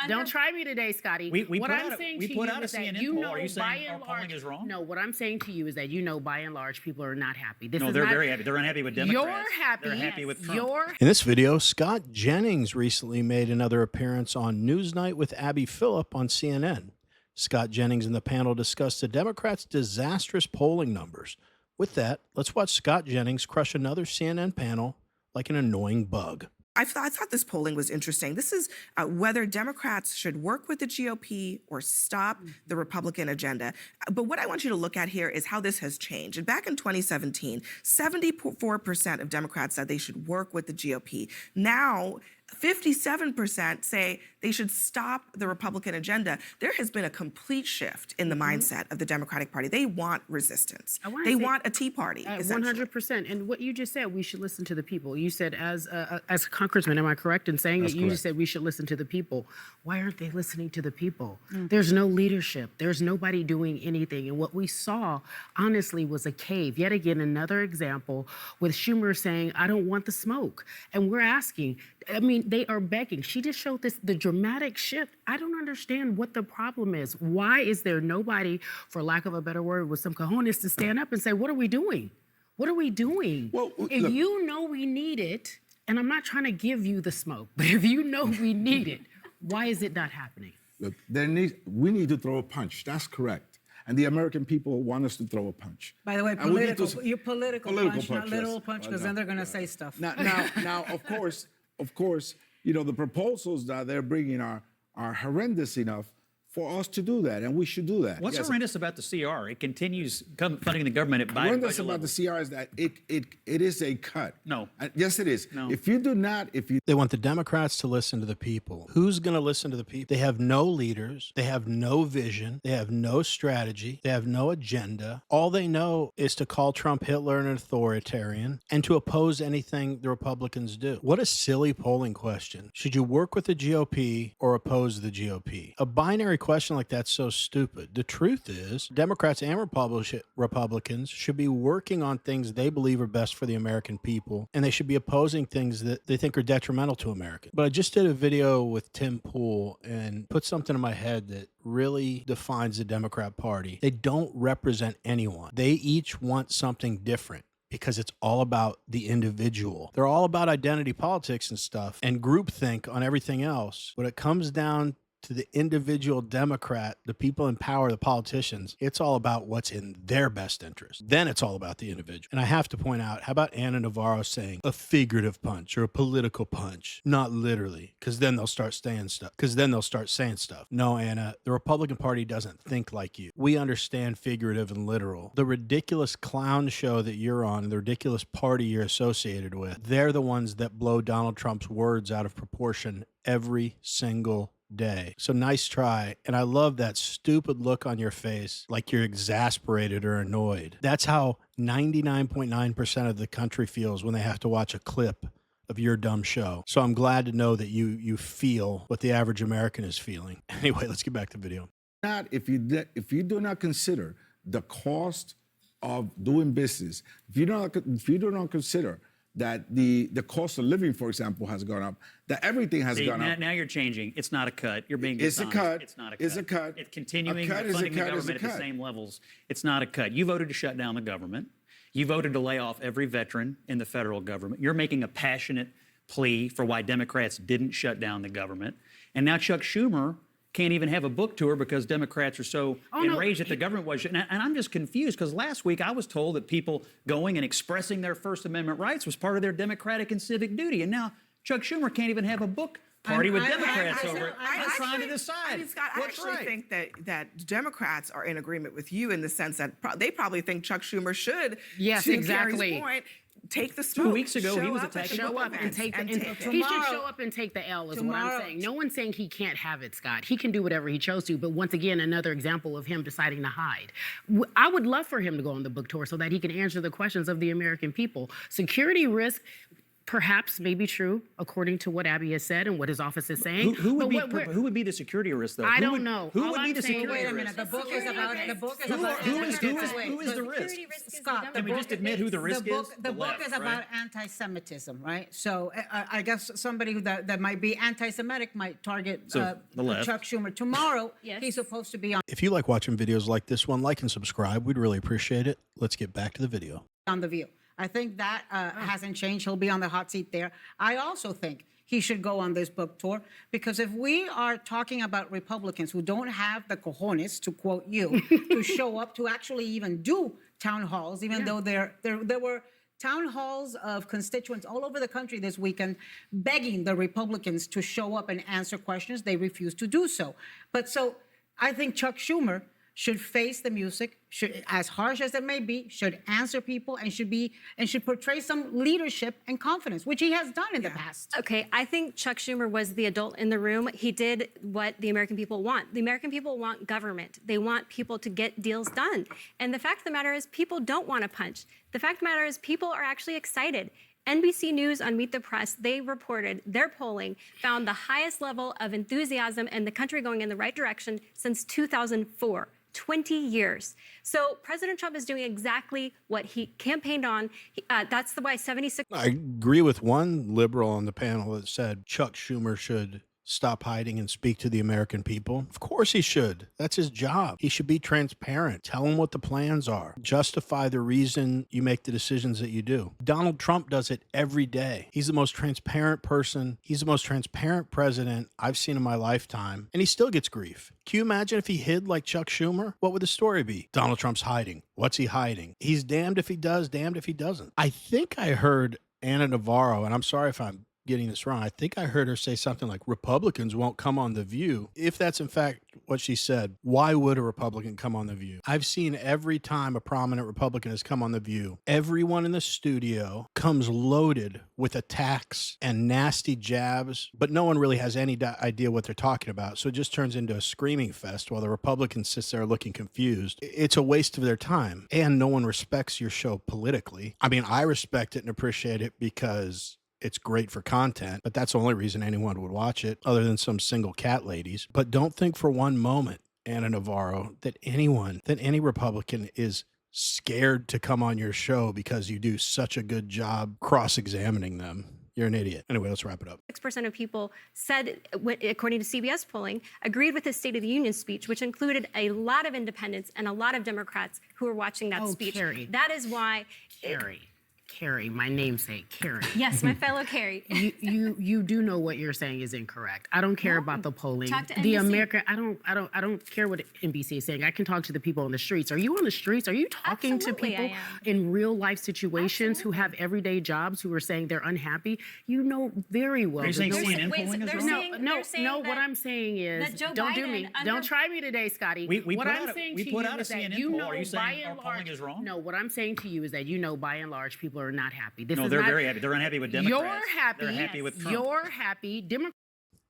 Don't try me today, Scotty. What I'm saying to you is that you know, Are you by saying our and polling large, is wrong? no. What I'm saying to you is that you know, by and large, people are not happy. This No, is they're not, very happy. They're unhappy with Democrats. You're happy. They're happy with Trump. In this video, Scott Jennings recently made another appearance on Newsnight with Abby Phillip on CNN. Scott Jennings and the panel discussed the Democrats' disastrous polling numbers. With that, let's watch Scott Jennings crush another CNN panel like an annoying bug. I thought this polling was interesting. This is whether Democrats should work with the GOP or stop the Republican agenda. But what I want you to look at here is how this has changed. And back in 2017, 74% of Democrats said they should work with the GOP. Now, 57% say they should stop the Republican agenda. There has been a complete shift in the mindset of the Democratic Party. They want resistance. They want a Tea Party. 100%. And what you just said, we should listen to the people. You said, as a congressman, am I correct in saying that you just said we should listen to the people? Why aren't they listening to the people? There's no leadership. There's nobody doing anything. And what we saw, honestly, was a cave. Yet again, another example with Schumer saying, I don't want the smoke. And we're asking, I mean, they are begging. She just showed the dramatic shift. I don't understand what the problem is. Why is there nobody, for lack of a better word, with some cojones to stand up and say, what are we doing? What are we doing? Well, if look, you know we need it, and I'm not trying to give you the smoke, but if you know we need it, why is it not happening? Look, we need to throw a punch. That's correct. And the American people want us to throw a punch. By the way, And we need your political punch, not literal yes. punch, because then they're going to say stuff. Now, of course, you know, the proposals that they're bringing are horrendous enough for us to do that, and we should do that. What's horrendous about the CR? It continues funding the government at Biden. Horrendous about the CR is that it is a cut. No. Yes, it is. No. If you do not, They want the Democrats to listen to the people. Who's going to listen to the people? They have no leaders. They have no vision. They have no strategy. They have no agenda. All they know is to call Trump Hitler and an authoritarian and to oppose anything the Republicans do. What a silly polling question. Should you work with the GOP or oppose the GOP? A binary question like that's so stupid. The truth is, Democrats and Republicans should be working on things they believe are best for the American people, and they should be opposing things that they think are detrimental to Americans. But I just did a video with Tim Pool and put something in my head that really defines the Democrat Party. They don't represent anyone. They each want something different, because it's all about the individual. They're all about identity politics and stuff and groupthink on everything else. When it comes down to the individual Democrat, the people in power, the politicians, it's all about what's in their best interest. Then it's all about the individual. And I have to point out, how about Anna Navarro saying a figurative punch or a political punch, not literally, because then they'll start saying stuff. No, Anna, the Republican Party doesn't think like you. We understand figurative and literal. The ridiculous clown show that you're on and the ridiculous party you're associated with, they're the ones that blow Donald Trump's words out of proportion every single day. So nice try. And I love that stupid look on your face, like you're exasperated or annoyed. That's how 99.9% of the country feels when they have to watch a clip of your dumb show. So I'm glad to know that you feel what the average American is feeling. Anyway, let's get back to the video. if you do not consider the cost of doing business, if you do not consider that the cost of living, for example, has gone up, that everything has gone up. Now you're changing. It's not a cut. You're being dishonest. It's a cut. It's not a cut. It's a cut. It's continuing A cut is a funding the cut is a government at the cut. same levels. It's not a cut. You voted to shut down the government. You voted to lay off every veteran in the federal government. You're making a passionate plea for why Democrats didn't shut down the government. And now Chuck Schumer can't even have a book tour because Democrats are so enraged that the government was. And I'm just confused because last week I was told that people going and expressing their First Amendment rights was part of their democratic and civic duty. And now Chuck Schumer can't even have a book party with Democrats over it. I'm trying to decide. I mean, Scott, I what's actually right. think that Democrats are in agreement with you in the sense that they probably think Chuck Schumer should, Yes, to exactly. Carrie's point, take the smoke. 2 weeks ago, he was up at attacking the Show up and take the. and And take he it. should show up and take the L. Is what I'm Tomorrow- saying. No one's saying he can't have it, Scott. He can do whatever he chose to. But once again, another example of him deciding to hide. I would love for him to go on the book tour so that he can answer the questions of the American people. Security risk. perhaps may be true according to what Abby has said and what his office is saying. Who would But be who would be the security risk though? I Who don't would- know. Who All would be I'm the saying- security Wait a minute. risk? The book is about Who is the risk? Scott, Can we just admit who the risk is? The book left, is right? about anti-Semitism, right? So I guess somebody that might be anti-Semitic might target So, the left. Chuck Schumer. Tomorrow, Yes. he's supposed to be on If you like watching videos like this one, like and subscribe. We'd really appreciate it. Let's get back to the video. The View. I think that hasn't changed. He'll be on the hot seat there. I also think he should go on this book tour because if we are talking about Republicans who don't have the cojones, to quote you, to show up to actually even do town halls, even though there were town halls of constituents all over the country this weekend begging the Republicans to show up and answer questions. They refused to do so. But so I think Chuck Schumer should face the music, should, as harsh as it may be, should answer people and should portray some leadership and confidence, which he has done in the past. Okay, I think Chuck Schumer was the adult in the room. He did what the American people want. The American people want government. They want people to get deals done. And the fact of the matter is people don't want to punch. The fact of the matter is people are actually excited. NBC News on Meet the Press, they reported their polling found the highest level of enthusiasm and the country going in the right direction since 2004. 20 years. So President Trump is doing exactly what he campaigned on. That's why 76. I agree with one liberal on the panel that said Chuck Schumer should stop hiding and speak to the American people. Of course he should. That's his job. He should be transparent. Tell them what the plans are. Justify the reason you make the decisions that you do. Donald Trump does it every day. He's the most transparent person. He's the most transparent president I've seen in my lifetime, and he still gets grief. Can you imagine if he hid like Chuck Schumer? What would the story be? Donald Trump's hiding. What's he hiding? He's damned if he does, damned if he doesn't. I think I heard Ana Navarro, and I'm sorry if I'm getting this wrong. I think I heard her say something like Republicans won't come on The View. If that's in fact what she said, why would a Republican come on The View? I've seen every time a prominent Republican has come on The View, everyone in the studio comes loaded with attacks and nasty jabs, but no one really has any idea what they're talking about. So it just turns into a screaming fest while the Republican sits there looking confused. It's a waste of their time, and no one respects your show politically. I mean, I respect it and appreciate it because it's great for content, but that's the only reason anyone would watch it, other than some single cat ladies. But don't think for one moment, Ana Navarro, that any Republican is scared to come on your show because you do such a good job cross-examining them. You're an idiot. Anyway, let's wrap it up. 6% of people said, according to CBS polling, agreed with his State of the Union speech, which included a lot of independents and a lot of Democrats who were watching that speech. Carrie. That is why. Carrie, my namesake, Carrie. Yes, my fellow Carrie. You do know what you're saying is incorrect. I don't care about the polling. Talk to The NBC. American, I don't care what NBC is saying. I can talk to the people on the streets. Are you on the streets? Are you talking Absolutely, to people I am. in real life situations who have everyday jobs who are saying they're unhappy? You know very well. Are you saying that no one- CNN polling is wrong? No, what I'm saying is, that Joe don't do Biden me. under- Don't try me today, Scotty. We what put I'm out a- saying we to put you out a is that CNN you poll. know Are you saying by our and polling large. is wrong? No, what I'm saying to you is that you know by and large people are not happy. This No, is they're not, very happy. They're unhappy with Democrats. You're happy. They're happy with Trump. You're happy. Democrats.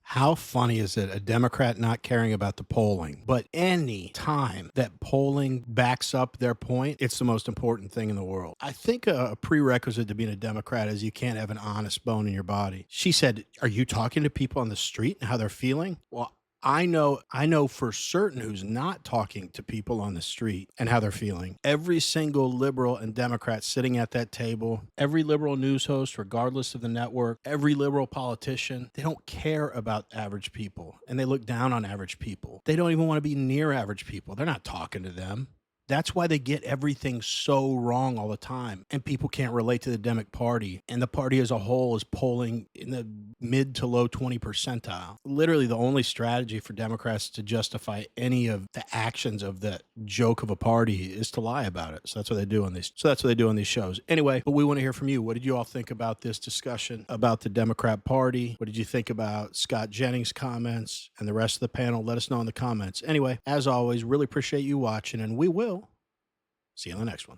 How funny is it, a Democrat not caring about the polling? But any time that polling backs up their point, it's the most important thing in the world. I think a prerequisite to being a Democrat is you can't have an honest bone in your body. She said, are you talking to people on the street and how they're feeling? Well, I know for certain who's not talking to people on the street and how they're feeling. Every single liberal and Democrat sitting at that table, every liberal news host, regardless of the network, every liberal politician, they don't care about average people and they look down on average people. They don't even want to be near average people. They're not talking to them. That's why they get everything so wrong all the time. And people can't relate to the Democratic Party. And the party as a whole is polling in the mid to low 20 percentile. Literally the only strategy for Democrats to justify any of the actions of that joke of a party is to lie about it. So that's what they do on these shows. Anyway, but we want to hear from you. What did you all think about this discussion about the Democrat Party? What did you think about Scott Jennings' comments and the rest of the panel? Let us know in the comments. Anyway, as always, really appreciate you watching, and we will see you on the next one.